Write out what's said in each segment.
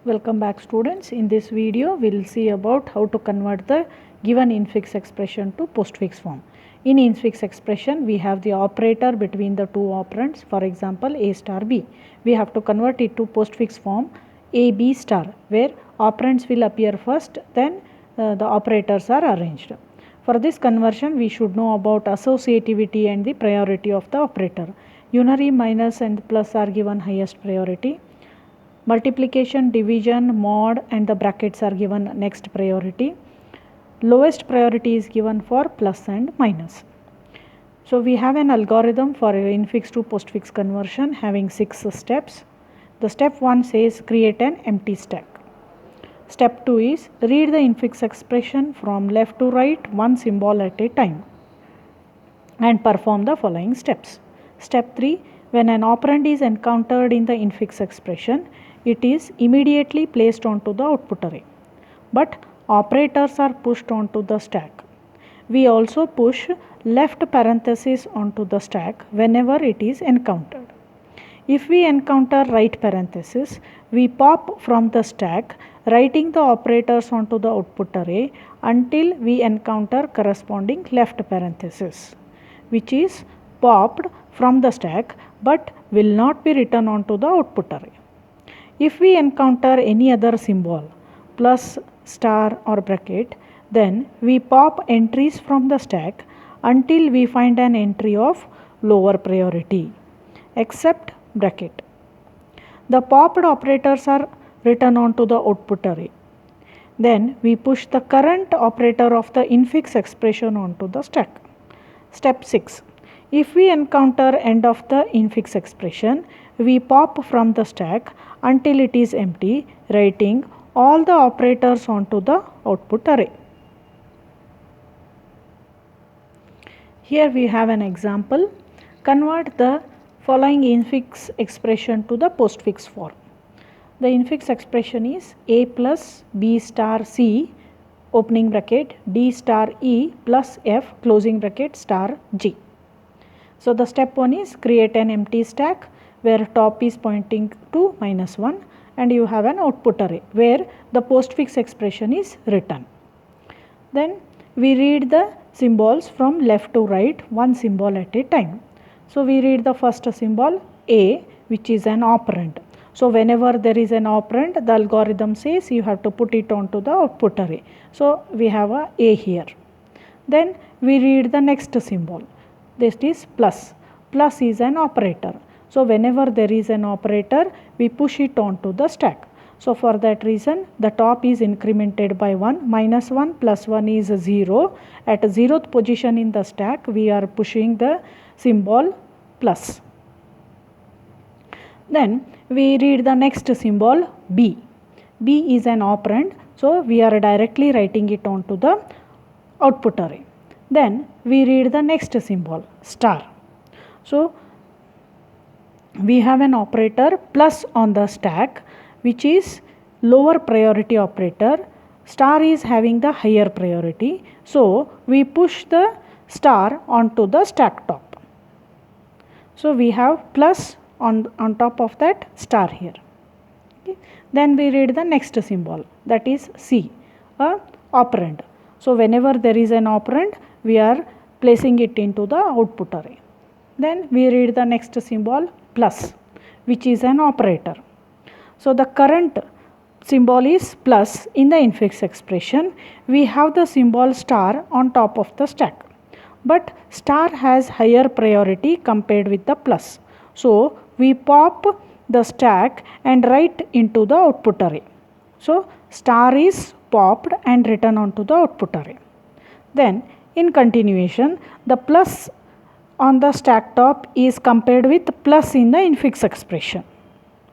Welcome back students. In this video we will see about how to convert the given infix expression to postfix form. In infix expression we have the operator between the two operands, for example A star B. We have to convert it to postfix form A B star, where operands will appear first, then the operators are arranged. For this conversion we should know about associativity and the priority of the operator. Unary, minus and plus are given highest priority. Multiplication, division, mod and the brackets are given next priority. Lowest priority is given for plus and minus. So we have an algorithm for infix to postfix conversion having 6 steps. The step 1 says create an empty stack. Step 2 is read the infix expression from left to right, one symbol at a time, and perform the following steps. Step 3, when an operand is encountered in the infix expression, it is immediately placed onto the output array, but operators are pushed onto the stack. We also push left parenthesis onto the stack whenever it is encountered. If we encounter right parenthesis, we pop from the stack, writing the operators onto the output array until we encounter corresponding left parenthesis, which is popped from the stack but will not be written onto the output array. If we encounter any other symbol, plus, star or bracket, then we pop entries from the stack until we find an entry of lower priority, except bracket. The popped operators are written onto the output array. Then we push the current operator of the infix expression onto the stack. Step 6. If we encounter end of the infix expression, we pop from the stack until it is empty, writing all the operators onto the output array. Here we have an example. Convert the following infix expression to the postfix form. The infix expression is A plus B star C opening bracket D star E plus F closing bracket star G. So the step 1 is create an empty stack where top is pointing to -1 and you have an output array where the postfix expression is written. Then we read the symbols from left to right, one symbol at a time. So we read the first symbol A, which is an operand. So whenever there is an operand, the algorithm says you have to put it onto the output array. So we have a A here. Then we read the next symbol. This is plus. Plus is an operator. So whenever there is an operator, we push it onto the stack. So for that reason, the top is incremented by 1. -1 plus 1 is 0. At 0th position in the stack, we are pushing the symbol plus. Then we read the next symbol B. B is an operand. So we are directly writing it onto the output array. Then we read the next symbol star. So we have an operator plus on the stack, which is lower priority operator. Star is having the higher priority. So we push the star onto the stack top. So we have plus on top of that star here. Okay. Then we read the next symbol, that is C, a operand. So whenever there is an operand, we are placing it into the output array. Then we read the next symbol plus, which is an operator. So the current symbol is plus in the infix expression. We have the symbol star on top of the stack, but star has higher priority compared with the plus. So we pop the stack and write into the output array. So star is popped and written onto the output array. Then in continuation, the plus on the stack top is compared with plus in the infix expression.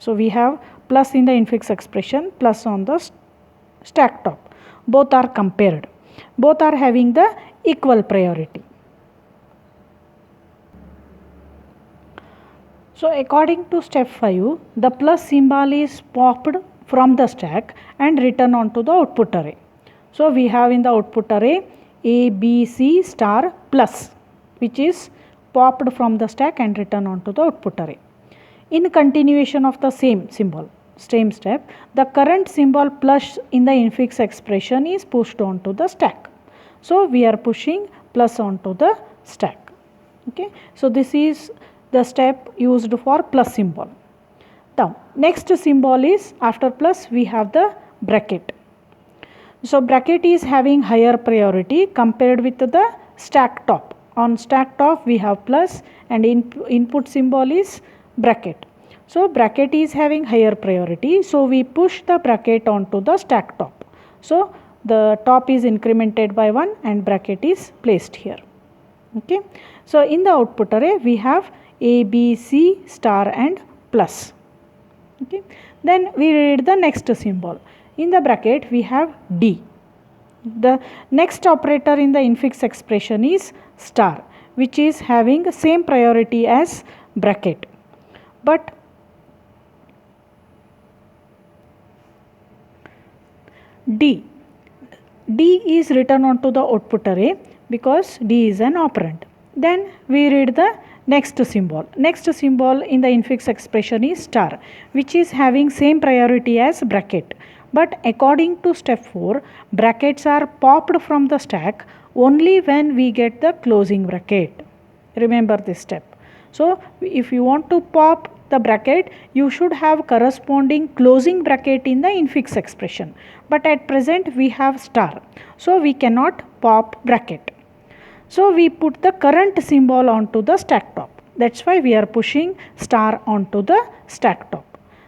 So we have plus in the infix expression, plus on the stack top. Both are compared. Both are having the equal priority. So according to step 5, the plus symbol is popped from the stack and written onto the output array. So we have in the output array A, B, C star plus, which is popped from the stack and written onto the output array. In continuation of the same symbol, same step, the current symbol plus in the infix expression is pushed onto the stack. So we are pushing plus onto the stack. Okay, so this is the step used for plus symbol. Now next symbol is, after plus we have the bracket. So bracket is having higher priority compared with the stack top. On stack top we have plus and input symbol is bracket. So bracket is having higher priority, so we push the bracket onto the stack top. So the top is incremented by 1 and bracket is placed here. Okay, so in the output array we have A, B, C, star and plus. Okay, then we read the next symbol. In the bracket we have D. The next operator in the infix expression is star, which is having the same priority as bracket. But D is written onto the output array because D is an operand. Then we read the next symbol. Next symbol in the infix expression is star, which is having same priority as bracket. But according to step 4, brackets are popped from the stack only when we get the closing bracket. Remember this step. So if you want to pop the bracket, you should have corresponding closing bracket in the infix expression. But at present we have star, so we cannot pop bracket. So we put the current symbol onto the stack top. That's why we are pushing star onto the stack top.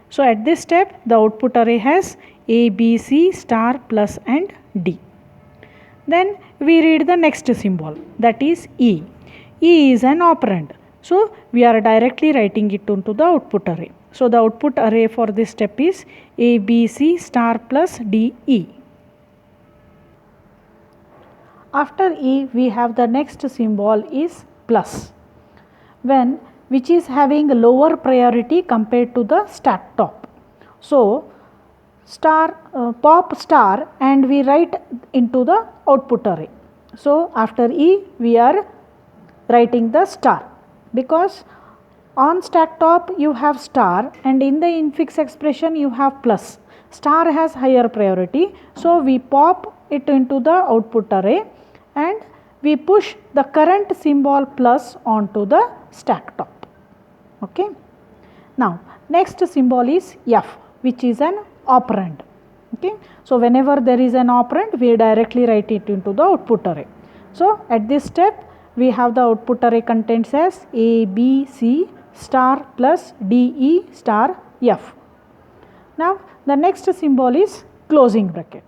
So at this step the output array has A, B, C, star, plus and D. Then we read the next symbol, that is E. E is an operand. So we are directly writing it into the output array. So the output array for this step is A, B, C, star, plus D, E. After E we have the next symbol is plus, which is having lower priority compared to the stack top. So pop star and we write into the output array. So after E we are writing the star, because on stack top you have star and in the infix expression you have plus. Star has higher priority, so we pop it into the output array and we push the current symbol plus onto the stack top. Okay. Now next symbol is F, which is an operand. Okay, so whenever there is an operand we directly write it into the output array. So at this step we have the output array contents as A, B, C, star, plus D, E, star, F. Now the next symbol is closing bracket.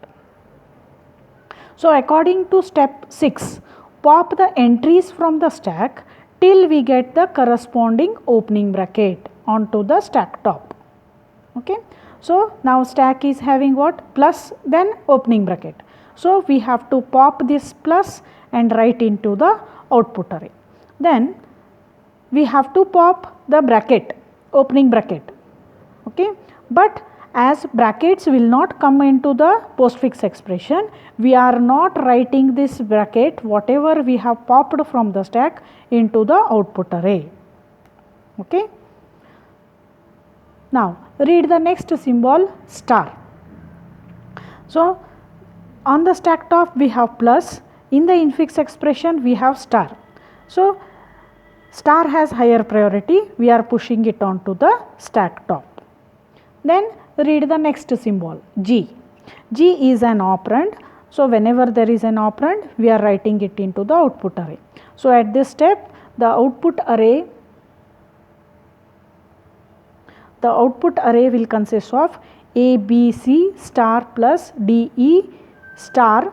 So according to step 6, pop the entries from the stack till we get the corresponding opening bracket onto the stack top. Okay. So now stack is having what? Plus, then opening bracket. So we have to pop this plus and write into the output array. Then we have to pop the bracket, opening bracket. Okay. But as brackets will not come into the postfix expression, we are not writing this bracket whatever we have popped from the stack into the output array. Okay. Now read the next symbol, star. So on the stack top we have plus, in the infix expression we have star. So star has higher priority, we are pushing it onto the stack top. Then read the next symbol, G. G is an operand, so whenever there is an operand we are writing it into the output array. So at this step the output array will consist of A, B, C, star, plus D, E, star,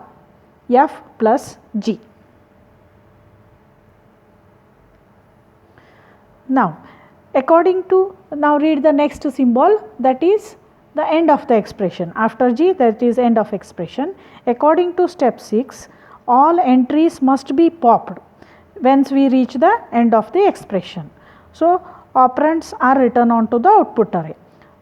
F, plus G. Now read the next symbol, that is the end of the expression. After G, that is end of expression. According to step 6, all entries must be popped once we reach the end of the expression. So operands are written onto the output array.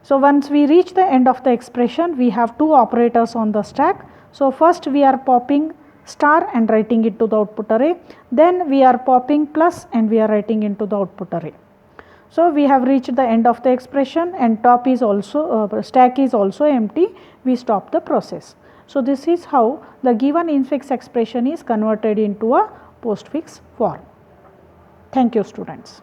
So once we reach the end of the expression, we have two operators on the stack. So first we are popping star and writing it to the output array. Then we are popping plus and we are writing into the output array. So we have reached the end of the expression and top is also stack is also empty. We stop the process. So this is how the given infix expression is converted into a postfix form. Thank you, students.